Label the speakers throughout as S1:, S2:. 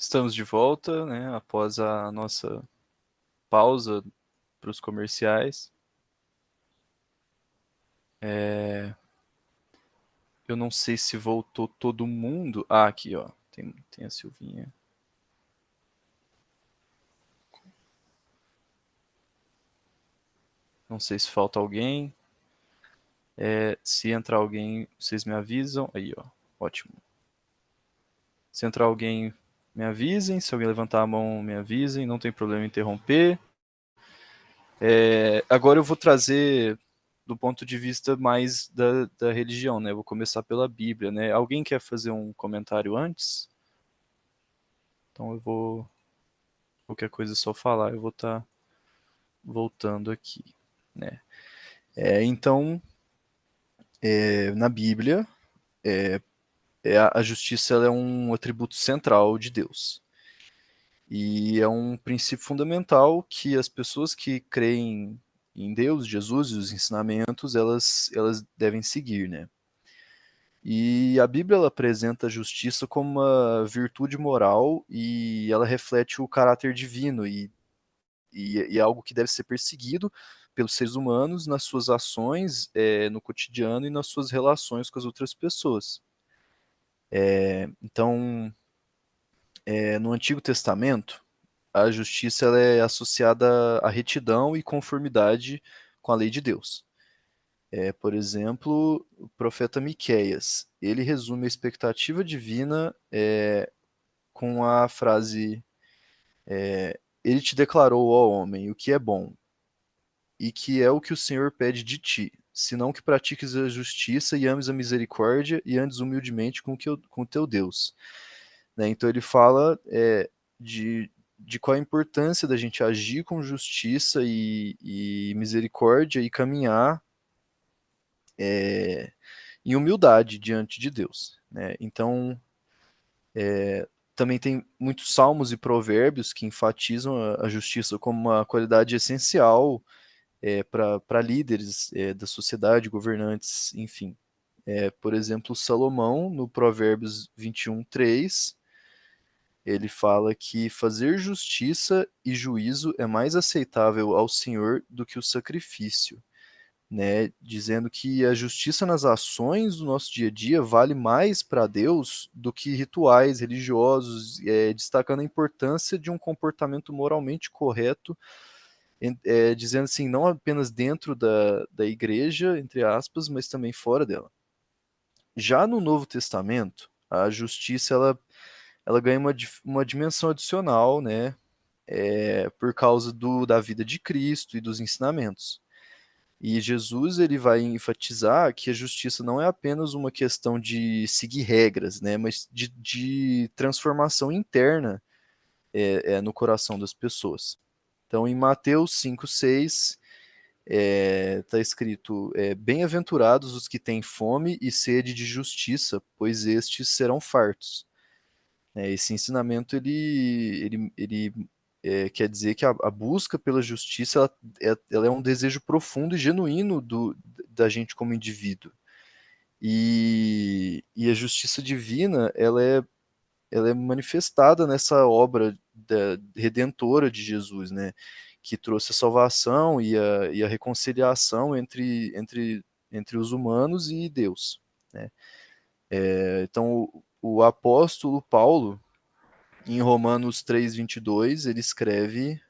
S1: Estamos de volta, né, após a nossa pausa para os comerciais. Eu não sei se voltou todo mundo. Ah, aqui, ó. Tem a Silvinha. Não sei se falta alguém. Se entrar alguém, vocês me avisam. Aí, ó. Ótimo. Se entrar alguém, me avisem. Se alguém levantar a mão, me avisem. Não tem problema em interromper. Agora eu vou trazer do ponto de vista mais da religião, né? Eu vou começar pela Bíblia, né? Alguém quer fazer um comentário antes? Então eu vou, qualquer coisa é só falar, eu vou estar voltando aqui, né? Então, na Bíblia, a justiça ela é um atributo central de Deus. E é um princípio fundamental que as pessoas que creem em Deus, Jesus e os ensinamentos, elas devem seguir, né? E a Bíblia ela apresenta a justiça como uma virtude moral e ela reflete o caráter divino e é algo que deve ser perseguido pelos seres humanos nas suas ações, no cotidiano e nas suas relações com as outras pessoas. Então, no Antigo Testamento, a justiça ela é associada à retidão e conformidade com a lei de Deus. Por exemplo, o profeta Miqueias, ele resume a expectativa divina com a frase: Ele te declarou, ó homem, o que é bom, e que é o que o Senhor pede de ti, senão que pratiques a justiça e ames a misericórdia e andes humildemente com o teu Deus. Né? Então ele fala de, de qual a importância da gente agir com justiça e misericórdia e caminhar em humildade diante de Deus. Né? Então, também tem muitos salmos e provérbios que enfatizam a justiça como uma qualidade essencial para líderes da sociedade, governantes, enfim. Por exemplo, Salomão, no Provérbios 21:3, ele fala que fazer justiça e juízo é mais aceitável ao Senhor do que o sacrifício, né? Dizendo que a justiça nas ações do nosso dia a dia vale mais para Deus do que rituais religiosos, destacando a importância de um comportamento moralmente correto, dizendo assim, não apenas dentro da igreja, entre aspas, mas também fora dela. Já no Novo Testamento, a justiça ela ganha uma dimensão adicional, né? Por causa da vida de Cristo e dos ensinamentos. E Jesus ele vai enfatizar que a justiça não é apenas uma questão de seguir regras, né? Mas de transformação interna no coração das pessoas. Então, em Mateus 5:6, está escrito: Bem-aventurados os que têm fome e sede de justiça, pois estes serão fartos. Esse ensinamento ele quer dizer que a busca pela justiça ela é um desejo profundo e genuíno da gente como indivíduo. E a justiça divina ela é manifestada nessa obra redentora de Jesus, né? Que trouxe a salvação e a reconciliação entre os humanos e Deus. Né? Então, o apóstolo Paulo, em Romanos 3:22, ele escreve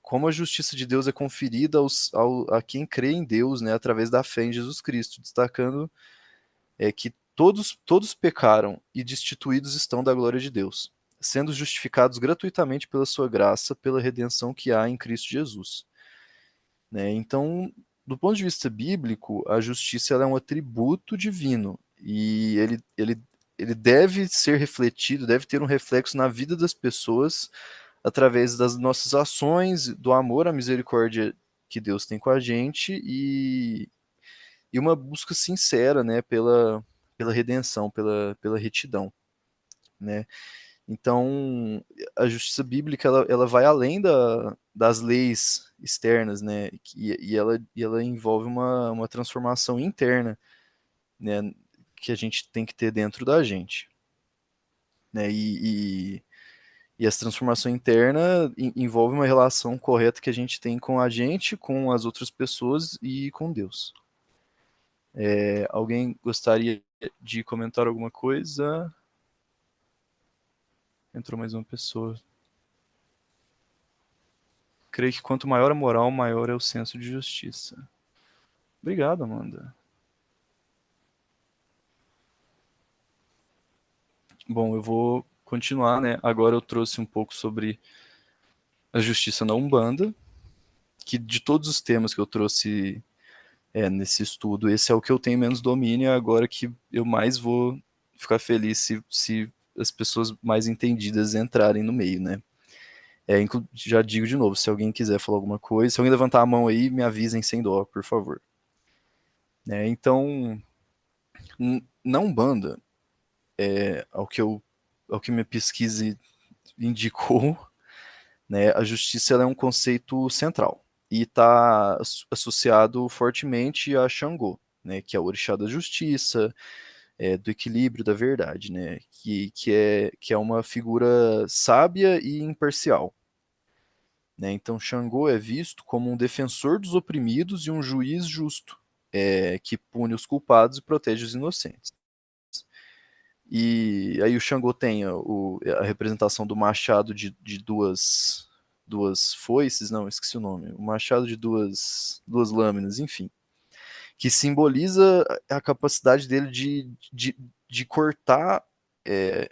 S1: como a justiça de Deus é conferida a quem crê em Deus, né, através da fé em Jesus Cristo, destacando que todos pecaram e destituídos estão da glória de Deus, sendo justificados gratuitamente pela sua graça, pela redenção que há em Cristo Jesus. Né? Então, do ponto de vista bíblico, a justiça ela é um atributo divino e ele deve ser refletido, deve ter um reflexo na vida das pessoas através das nossas ações, do amor, a misericórdia que Deus tem com a gente e uma busca sincera, né, pela redenção, pela retidão, né? Então, a justiça bíblica ela vai além das leis externas, né? E ela envolve uma transformação interna, né? que a gente tem que ter dentro da gente, né? E essa transformação interna envolve uma relação correta que a gente tem com a gente, com as outras pessoas e com Deus. Alguém gostaria de comentar alguma coisa? Entrou mais uma pessoa. Creio que quanto maior a moral, maior é o senso de justiça. Obrigado, Amanda. Bom, eu vou continuar, né? Agora eu trouxe um pouco sobre a justiça na Umbanda, que de todos os temas que eu trouxe nesse estudo, esse é o que eu tenho menos domínio, agora que eu mais vou ficar feliz se as pessoas mais entendidas entrarem no meio, né? Já digo de novo, se alguém quiser falar alguma coisa, se alguém levantar a mão aí, me avisem sem dó, por favor. Então, na Umbanda, ao que minha pesquisa indicou, né, a justiça ela é um conceito central e está associado fortemente a Xangô, né, que é o orixá da justiça, do equilíbrio, da verdade, né, que é uma figura sábia e imparcial. Né? Então, Xangô é visto como um defensor dos oprimidos e um juiz justo, que pune os culpados e protege os inocentes. E aí o Xangô tem a representação do machado de duas foices, não, esqueci o nome, o machado de duas lâminas, enfim, que simboliza a capacidade dele de cortar é,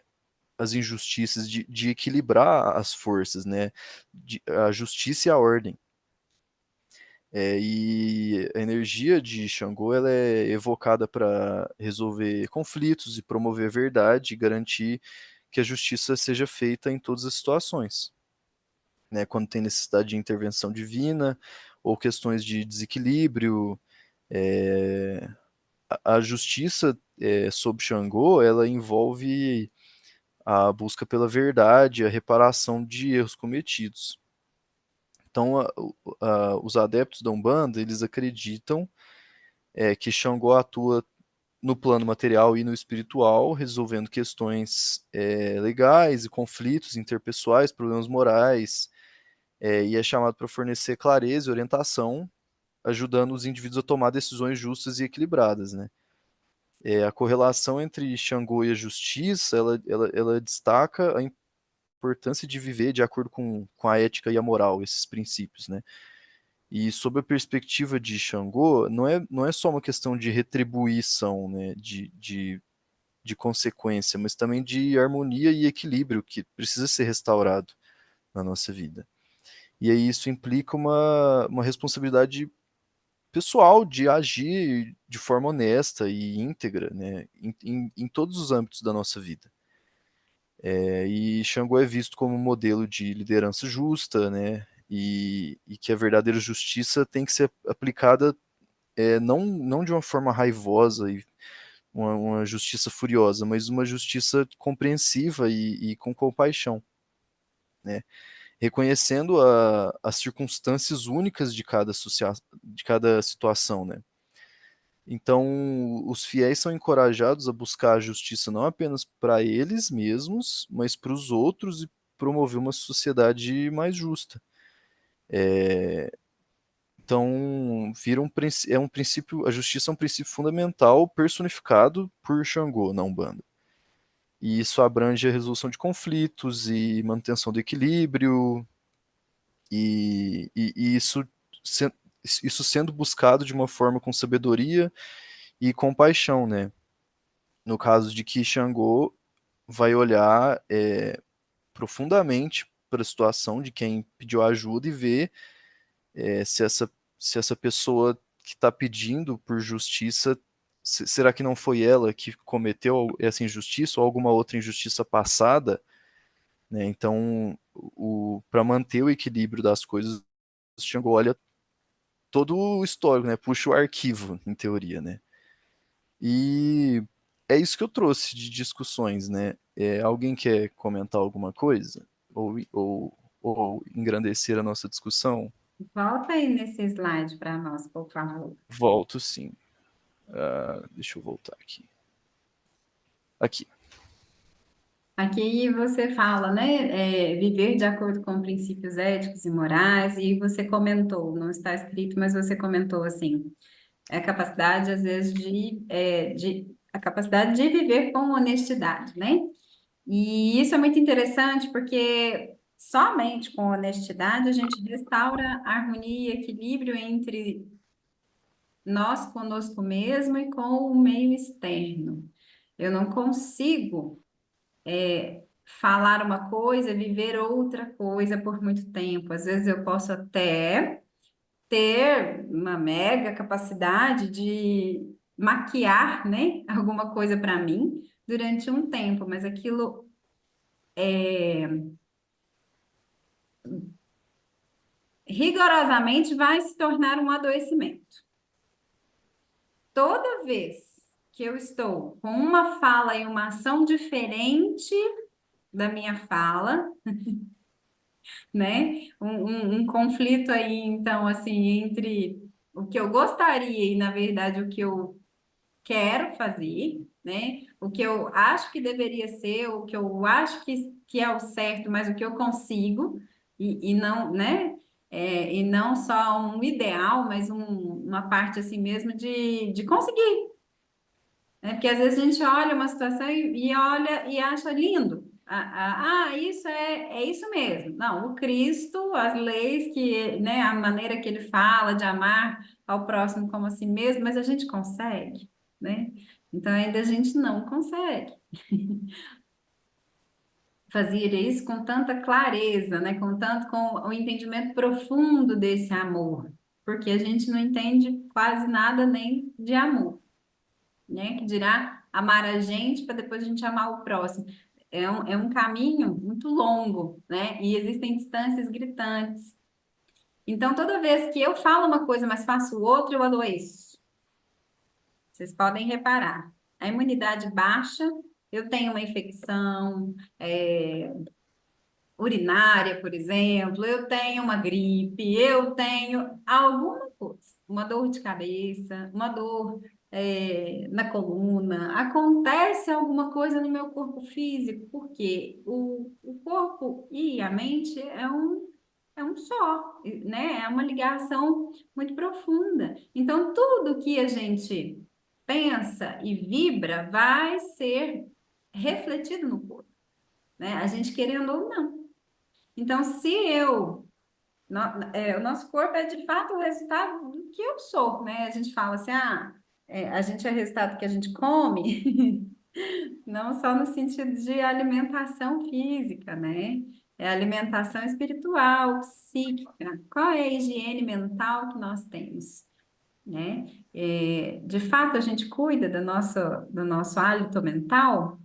S1: as injustiças, de equilibrar as forças, né, a justiça e a ordem. E a energia de Xangô ela é evocada para resolver conflitos e promover a verdade e garantir que a justiça seja feita em todas as situações. Né? Quando tem necessidade de intervenção divina ou questões de desequilíbrio, é, a justiça sob Xangô ela envolve a busca pela verdade, a reparação de erros cometidos. Então, os adeptos da Umbanda, eles acreditam que Xangô atua no plano material e no espiritual, resolvendo questões legais e conflitos interpessoais, problemas morais, e é chamado para fornecer clareza e orientação, ajudando os indivíduos a tomar decisões justas e equilibradas, né? A correlação entre Xangô e a justiça, ela destaca a importância de viver de acordo com a ética e a moral, esses princípios, né? E sob a perspectiva de Xangô, não é só uma questão de retribuição, né, de consequência, mas também de harmonia e equilíbrio que precisa ser restaurado na nossa vida. E aí isso implica uma responsabilidade pessoal de agir de forma honesta e íntegra, né, em todos os âmbitos da nossa vida. E Xangô é visto como um modelo de liderança justa, né, e que a verdadeira justiça tem que ser aplicada não de uma forma raivosa e uma justiça furiosa, mas uma justiça compreensiva e com compaixão, né? Reconhecendo as circunstâncias únicas de cada situação, né? Então, os fiéis são encorajados a buscar a justiça não apenas para eles mesmos, mas para os outros e promover uma sociedade mais justa. Então, é um princípio, a justiça é um princípio fundamental personificado por Xangô na Umbanda. E isso abrange a resolução de conflitos e manutenção do equilíbrio, e isso sendo buscado de uma forma com sabedoria e compaixão, né? No caso de que Xangô vai olhar profundamente para a situação de quem pediu ajuda e ver se essa pessoa que está pedindo por justiça, será que não foi ela que cometeu essa injustiça ou alguma outra injustiça passada? Né? Então, para manter o equilíbrio das coisas, o Xangô olha todo o histórico, né? Puxa o arquivo, em teoria, né? E é isso que eu trouxe de discussões, né? Alguém quer comentar alguma coisa? Ou engrandecer a nossa discussão?
S2: Volta aí nesse slide para nós, por favor.
S1: Volto sim. Deixa eu voltar aqui. aqui.
S2: Aqui você fala, né, viver de acordo com princípios éticos e morais, e você comentou, não está escrito, mas você comentou assim, é a capacidade, às vezes, a capacidade de viver com honestidade, né? E isso é muito interessante porque somente com honestidade a gente restaura a harmonia e equilíbrio entre nós conosco mesmo e com o meio externo. Eu não consigo falar uma coisa, viver outra coisa por muito tempo. Às vezes eu posso até ter uma mega capacidade de maquiar, né, alguma coisa para mim durante um tempo, mas aquilo rigorosamente vai se tornar um adoecimento. Toda vez que eu estou com uma fala e uma ação diferente da minha fala, né? Um conflito aí, então, assim, entre o que eu gostaria e, na verdade, o que eu quero fazer, né? O que eu acho que deveria ser, o que eu acho que é o certo, mas o que eu consigo, e não, né? E não só um ideal, mas uma parte assim mesmo de conseguir, né? Porque às vezes a gente olha uma situação e olha e acha lindo. Isso é isso mesmo. Não, o Cristo, as leis que, né, a maneira que ele fala de amar ao próximo como a si mesmo, mas a gente consegue, né? Então ainda a gente não consegue fazer isso com tanta clareza, né? Com o entendimento profundo desse amor, porque a gente não entende quase nada nem de amor, né? Que dirá amar a gente para depois a gente amar o próximo. É um caminho muito longo, né? E existem distâncias gritantes. Então, toda vez que eu falo uma coisa, mas faço outra, eu adoeço. Vocês podem reparar. A imunidade baixa, eu tenho uma infecção, urinária, por exemplo, eu tenho uma gripe, eu tenho alguma coisa, uma dor de cabeça, uma dor, na coluna, acontece alguma coisa no meu corpo físico, porque o corpo e a mente é um só, né? É uma ligação muito profunda. Então, tudo que a gente pensa e vibra vai ser refletido no corpo, né? A gente querendo ou não. Então, se eu, no- o nosso corpo é de fato o resultado do que eu sou, né? A gente fala assim, a gente é resultado do que a gente come, não só no sentido de alimentação física, né? É alimentação espiritual, psíquica. Qual é a higiene mental que nós temos, né? De fato, a gente cuida do nosso hálito mental.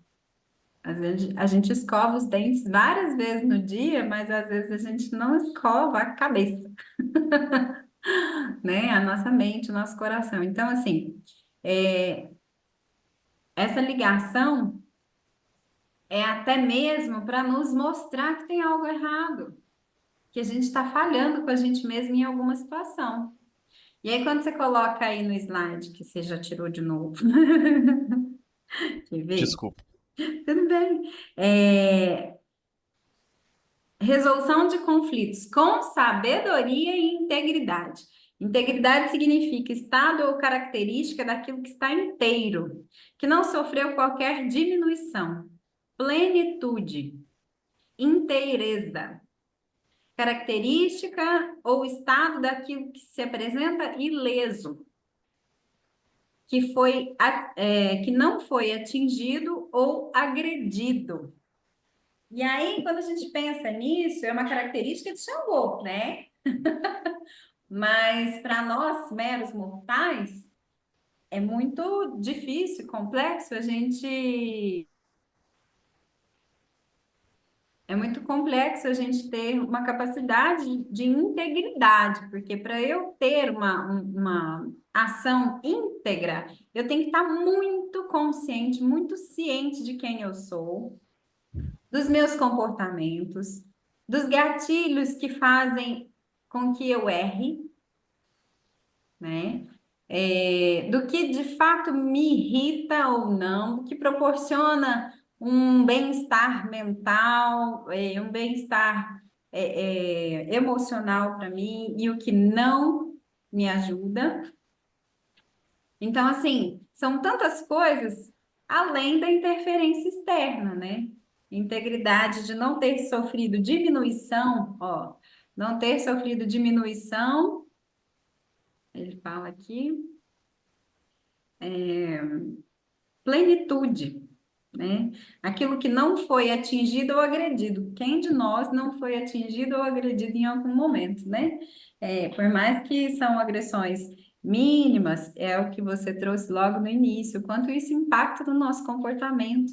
S2: A gente escova os dentes várias vezes no dia, mas às vezes a gente não escova a cabeça, né? A nossa mente, o nosso coração. Então, assim, é, essa ligação é até mesmo para nos mostrar que tem algo errado, que a gente está falhando com a gente mesmo em alguma situação. E aí, quando você coloca aí no slide, que você já tirou de novo, quer ver?
S1: Desculpa.
S2: Tudo bem. Resolução de conflitos com sabedoria e integridade. Integridade significa estado ou característica daquilo que está inteiro, que não sofreu qualquer diminuição. Plenitude, inteireza, característica ou estado daquilo que se apresenta ileso, que não foi atingido ou agredido. E aí, quando a gente pensa nisso, é uma característica de Xangô, né? Mas para nós, meros mortais, é muito difícil, complexo a gente. É muito complexo a gente ter uma capacidade de integridade, porque para eu ter uma ação íntegra, eu tenho que estar muito consciente, muito ciente de quem eu sou, dos meus comportamentos, dos gatilhos que fazem com que eu erre, né? do que de fato me irrita ou não, do que proporciona um bem-estar mental, um bem-estar emocional para mim e o que não me ajuda. Então, assim, são tantas coisas além da interferência externa, né? Integridade de não ter sofrido diminuição, ó, não ter sofrido diminuição, ele fala aqui, plenitude, né? Aquilo que não foi atingido ou agredido. Quem de nós não foi atingido ou agredido em algum momento, né? Por mais que são agressões mínimas, é o que você trouxe logo no início, quanto isso impacta no nosso comportamento,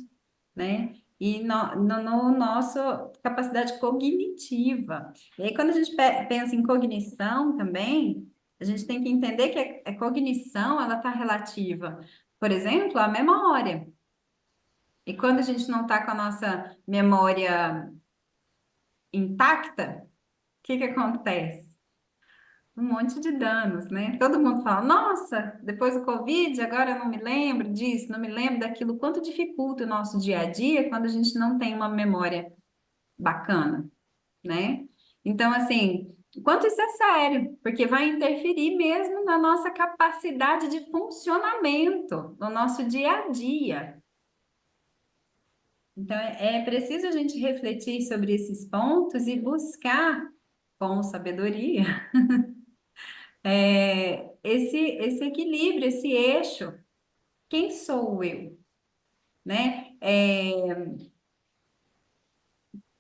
S2: né? E no nosso capacidade cognitiva. E aí, quando a gente pensa em cognição também, a gente tem que entender que a cognição, ela está relativa, por exemplo, à memória. E quando a gente não está com a nossa memória intacta, o que que acontece? Um monte de danos, né? Todo mundo fala, nossa, depois do Covid, agora eu não me lembro disso, não me lembro daquilo. Quanto dificulta o nosso dia a dia quando a gente não tem uma memória bacana, né? Então, assim, quanto isso é sério, porque vai interferir mesmo na nossa capacidade de funcionamento, no nosso dia a dia. Então, é preciso a gente refletir sobre esses pontos e buscar, com sabedoria, esse equilíbrio, esse eixo. Quem sou eu? Né?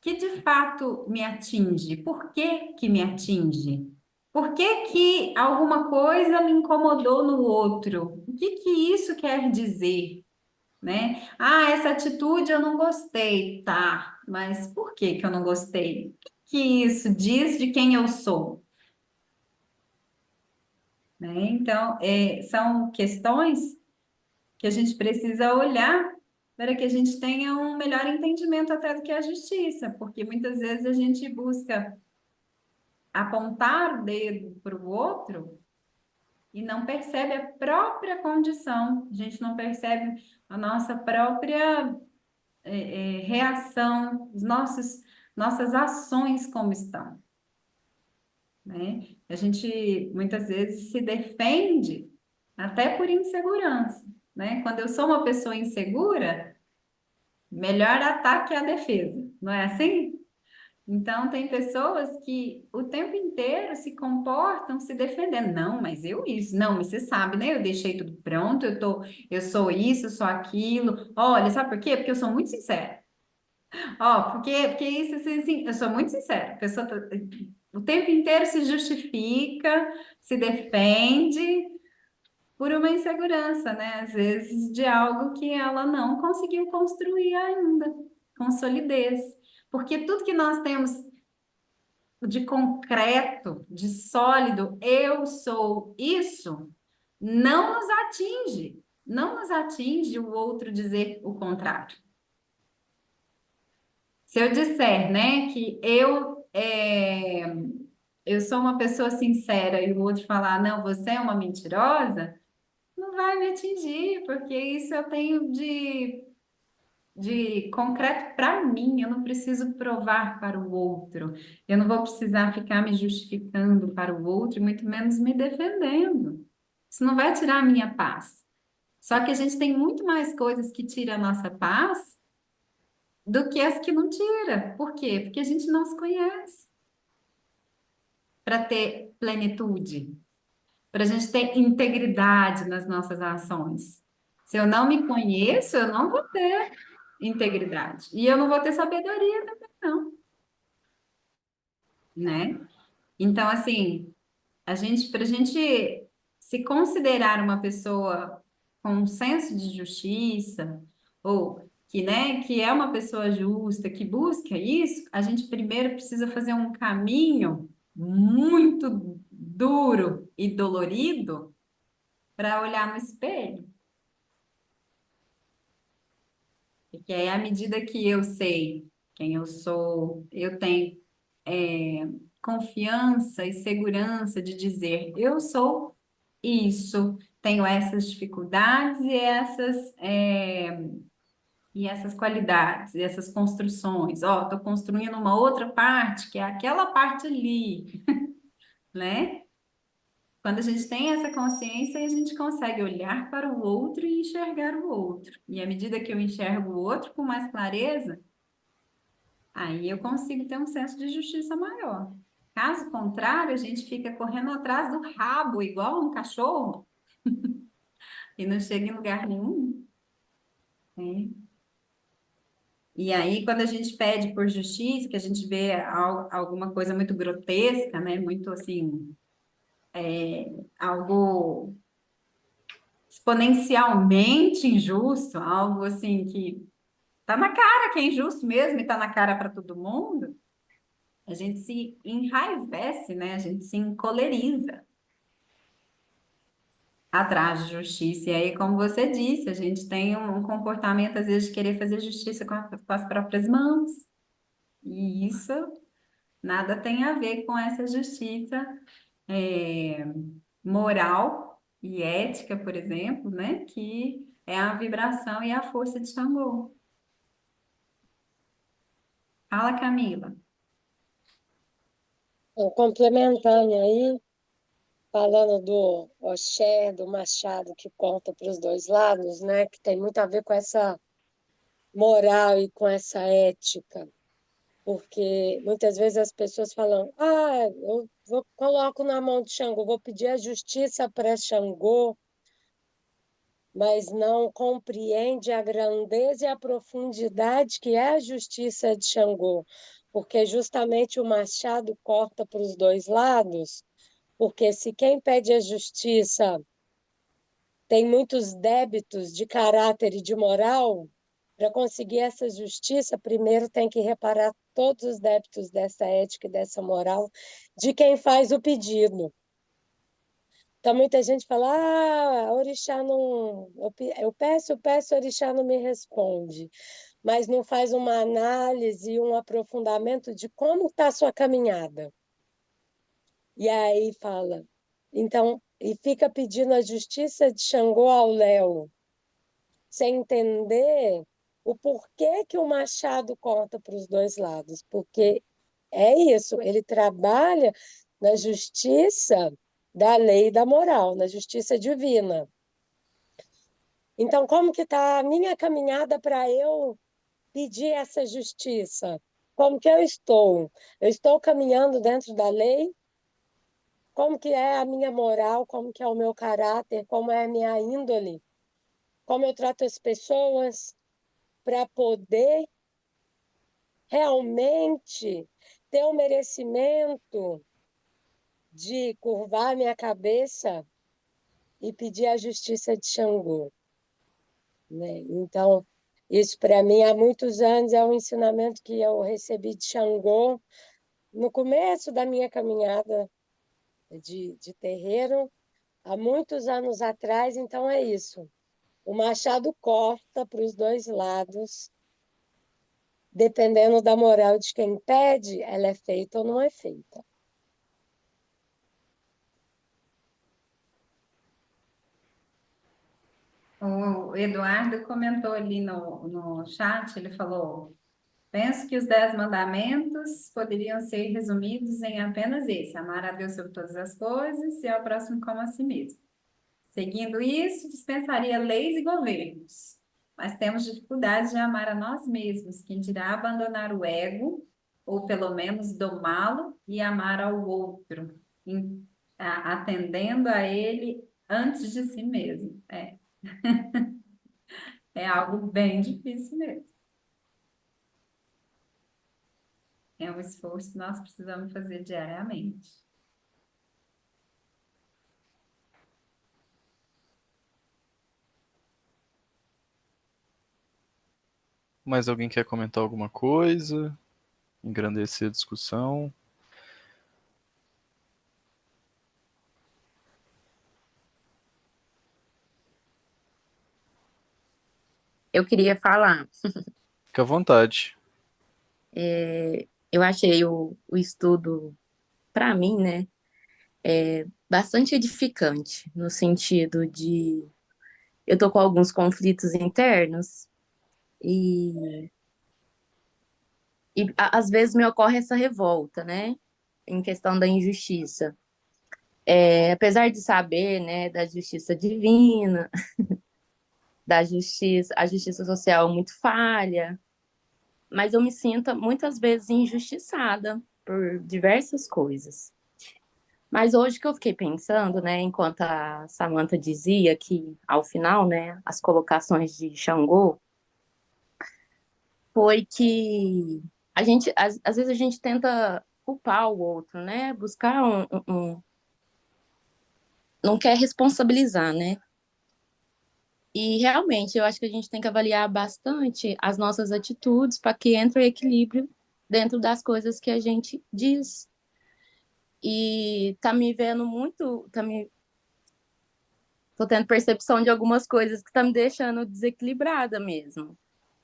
S2: Que de fato me atinge? Por que que me atinge? Por que que alguma coisa me incomodou no outro? O que que isso quer dizer? Né? Ah, essa atitude eu não gostei, tá? Mas por que que eu não gostei? O que isso diz de quem eu sou? Né? Então, são questões que a gente precisa olhar para que a gente tenha um melhor entendimento até do que a justiça, porque muitas vezes a gente busca apontar o dedo para o outro e não percebe a própria condição, a gente não percebe a nossa própria reação, nossas ações como estão, né? A gente muitas vezes se defende até por insegurança, né? Quando eu sou uma pessoa insegura, melhor ataque é a defesa, não é assim? Então, tem pessoas que o tempo inteiro se comportam se defendendo. Não, mas eu isso. Não, mas você sabe, né? Eu deixei tudo pronto, eu sou isso, eu sou aquilo. Olha, sabe por quê? Porque eu sou muito sincera. Ó, porque isso, assim, assim, eu sou muito sincera. A pessoa o tempo inteiro se justifica, se defende por uma insegurança, né? Às vezes de algo que ela não conseguiu construir ainda, com solidez. Porque tudo que nós temos de concreto, de sólido, eu sou isso, não nos atinge. Não nos atinge o outro dizer o contrário. Se eu disser, né, que eu sou uma pessoa sincera e o outro falar, não, você é uma mentirosa, não vai me atingir, porque isso eu tenho de concreto para mim, eu não preciso provar para o outro, eu não vou precisar ficar me justificando para o outro, e muito menos me defendendo. Isso não vai tirar a minha paz. Só que a gente tem muito mais coisas que tiram a nossa paz do que as que não tira. Por quê? Porque a gente não se conhece para ter plenitude, para a gente ter integridade nas nossas ações. Se eu não me conheço, eu não vou ter integridade. E eu não vou ter sabedoria também, não, né? Então, assim, para a gente se considerar uma pessoa com um senso de justiça, ou que, né, que é uma pessoa justa, que busca isso, a gente primeiro precisa fazer um caminho muito duro e dolorido para olhar no espelho. Porque aí, à medida que eu sei quem eu sou, eu tenho confiança e segurança de dizer eu sou. Isso, tenho essas dificuldades e essas qualidades, e essas construções. Ó, estou construindo uma outra parte, que é aquela parte ali, né? Quando a gente tem essa consciência, a gente consegue olhar para o outro e enxergar o outro. E à medida que eu enxergo o outro com mais clareza, aí eu consigo ter um senso de justiça maior. Caso contrário, a gente fica correndo atrás do rabo, igual um cachorro, e não chega em lugar nenhum, né? E aí, quando a gente pede por justiça, que a gente vê alguma coisa muito grotesca, né? Muito assim, algo exponencialmente injusto, algo assim que tá na cara que é injusto mesmo e tá na cara para todo mundo, a gente se enraivece, né? A gente se encoleriza atrás de justiça. E aí, como você disse, a gente tem um comportamento, às vezes, de querer fazer justiça com as próprias mãos. E isso nada tem a ver com essa justiça é, moral e ética, por exemplo, né? Que é a vibração e a força de Xangô. Fala, Camila.
S3: Então, complementando aí, falando do Oxé, do Machado, que conta para os dois lados, né? Que tem muito a ver com essa moral e com essa ética. Porque muitas vezes as pessoas falam: ah, coloco na mão de Xangô, vou pedir a justiça para Xangô, mas não compreende a grandeza e a profundidade que é a justiça de Xangô, porque justamente o machado corta para os dois lados, porque se quem pede a justiça tem muitos débitos de caráter e de moral, para conseguir essa justiça, primeiro tem que reparar todos os débitos dessa ética e dessa moral de quem faz o pedido. Então, muita gente fala: ah, orixá não. Eu peço, orixá não me responde. Mas não faz uma análise e um aprofundamento de como está a sua caminhada. E aí fala. Então, e fica pedindo a justiça de Xangô ao Léo, sem entender o porquê que o Machado corta para os dois lados. Porque é isso, ele trabalha na justiça da lei e da moral, na justiça divina. Então, como que está a minha caminhada para eu pedir essa justiça? Como que eu estou? Eu estou caminhando dentro da lei? Como que é a minha moral? Como que é o meu caráter? Como é a minha índole? Como eu trato as pessoas para poder realmente ter o merecimento de curvar minha cabeça e pedir a justiça de Xangô, né? Então, isso para mim há muitos anos é um ensinamento que eu recebi de Xangô no começo da minha caminhada de terreiro, há muitos anos atrás. Então é isso. O machado corta para os dois lados, dependendo da moral de quem pede, ela é feita ou não é feita.
S2: O Eduardo comentou ali no chat, ele falou: penso que os 10 mandamentos poderiam ser resumidos em apenas esse: amar a Deus sobre todas as coisas e ao próximo como a si mesmo. Seguindo isso, dispensaria leis e governos. Mas temos dificuldade de amar a nós mesmos, quem dirá abandonar o ego, ou pelo menos domá-lo e amar ao outro, atendendo a ele antes de si mesmo. É algo bem difícil mesmo. É um esforço que nós precisamos fazer diariamente.
S1: Mais alguém quer comentar alguma coisa? Engrandecer a discussão?
S4: Eu queria falar,
S1: Fique à vontade.
S4: eu achei o estudo, para mim, né, bastante edificante, no sentido de eu tô com alguns conflitos internos e, às vezes me ocorre essa revolta, né, em questão da injustiça. Apesar de saber, né, da justiça divina, da justiça, a justiça social muito falha, mas eu me sinto muitas vezes injustiçada por diversas coisas. Mas hoje que eu fiquei pensando, né, enquanto a Samantha dizia que, ao final, né, as colocações de Xangô, foi que às vezes a gente tenta culpar o outro, né, buscar não quer responsabilizar, né, e realmente eu acho que a gente tem que avaliar bastante as nossas atitudes para que entre o equilíbrio dentro das coisas que a gente diz. E tá me vendo muito, tô tendo percepção de algumas coisas que tá me deixando desequilibrada mesmo.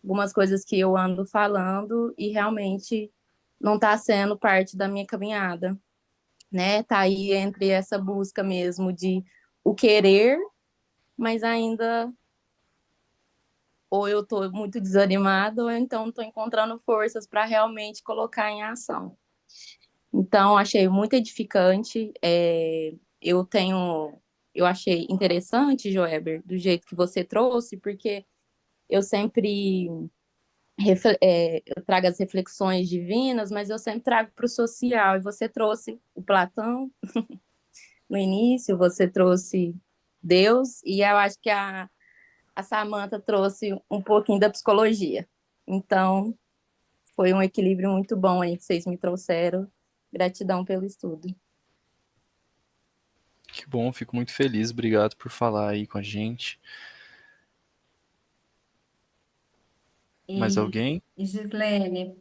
S4: Algumas coisas que eu ando falando e realmente não tá sendo parte da minha caminhada, né? Tá aí entre essa busca mesmo de o querer, mas ainda ou eu tô muito desanimada ou então tô encontrando forças para realmente colocar em ação. Então, achei muito edificante. Eu achei interessante, Joeber, do jeito que você trouxe, porque eu sempre eu trago as reflexões divinas, mas eu sempre trago para o social. E você trouxe o Platão no início, você trouxe Deus, e eu acho que a Samantha trouxe um pouquinho da psicologia. Então, foi um equilíbrio muito bom aí que vocês me trouxeram. Gratidão pelo estudo.
S1: Que bom, fico muito feliz. Obrigado por falar aí com a gente. Mais
S2: E,
S1: alguém?
S2: e Gislene,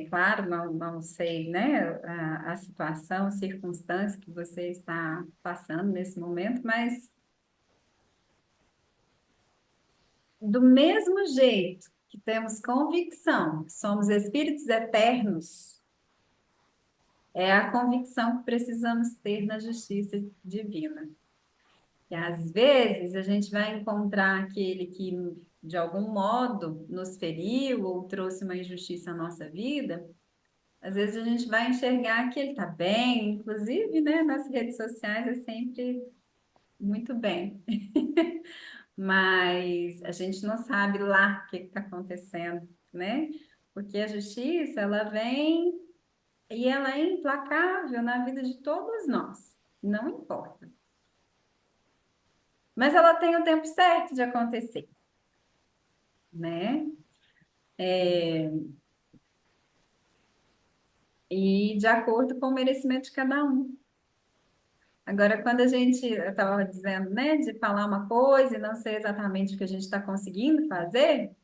S2: claro, não sei, né, a situação, a circunstância que você está passando nesse momento, mas do mesmo jeito que temos convicção que somos espíritos eternos, é a convicção que precisamos ter na justiça divina. E às vezes a gente vai encontrar aquele que, de algum modo, nos feriu ou trouxe uma injustiça à nossa vida. Às vezes a gente vai enxergar que ele está bem, inclusive, né, nas redes sociais é sempre muito bem. Mas a gente não sabe lá o que está acontecendo, né? Porque a justiça, ela vem e ela é implacável na vida de todos nós, não importa. Mas ela tem o tempo certo de acontecer, né? E de acordo com o merecimento de cada um. Agora, quando eu estava dizendo, né, de falar uma coisa e não sei exatamente o que a gente está conseguindo fazer,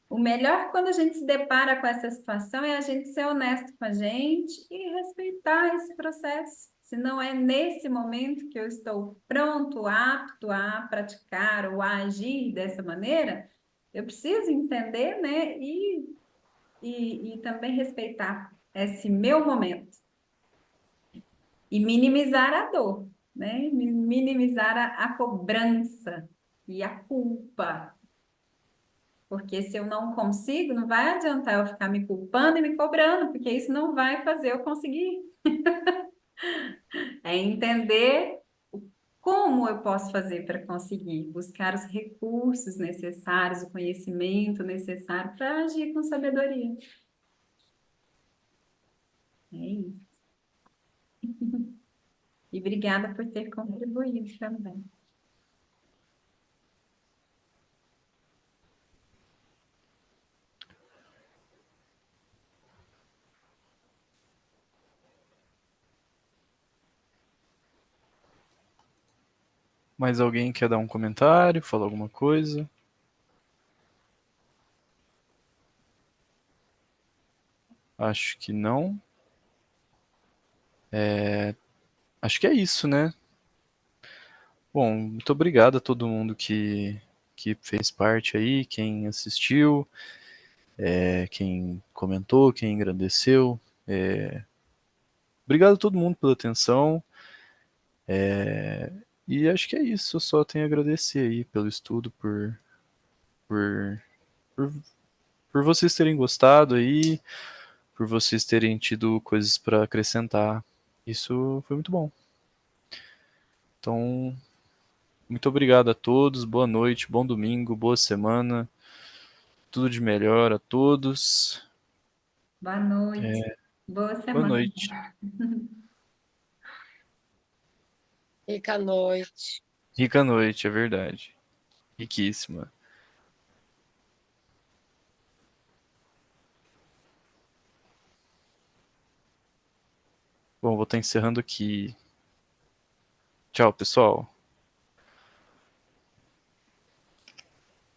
S2: o melhor quando a gente se depara com essa situação é a gente ser honesto com a gente e respeitar esse processo. Se não é nesse momento que eu estou pronto, apto a praticar ou a agir dessa maneira, eu preciso entender, né, e também respeitar esse meu momento e minimizar a dor, né? Minimizar a cobrança e a culpa. Porque se eu não consigo, não vai adiantar eu ficar me culpando e me cobrando, porque isso não vai fazer eu conseguir. É entender como eu posso fazer para conseguir, buscar os recursos necessários, o conhecimento necessário para agir com sabedoria. É isso. E obrigada por ter contribuído também.
S1: Mais alguém quer dar um comentário, falar alguma coisa? Acho que não. Acho que é isso, né? Bom, muito obrigado a todo mundo que fez parte aí, quem assistiu, quem comentou, quem engrandeceu. Obrigado a todo mundo pela atenção. E acho que é isso, eu só tenho a agradecer aí pelo estudo, por, por, por vocês terem gostado aí, por vocês terem tido coisas para acrescentar. Isso foi muito bom. Então, muito obrigado a todos, boa noite, bom domingo, boa semana, tudo de melhor a todos.
S2: Boa noite. Boa
S1: Boa
S2: semana.
S1: noite.
S3: Fica à noite.
S1: Rica noite, é verdade. Riquíssima. Bom, vou estar encerrando aqui. Tchau, pessoal.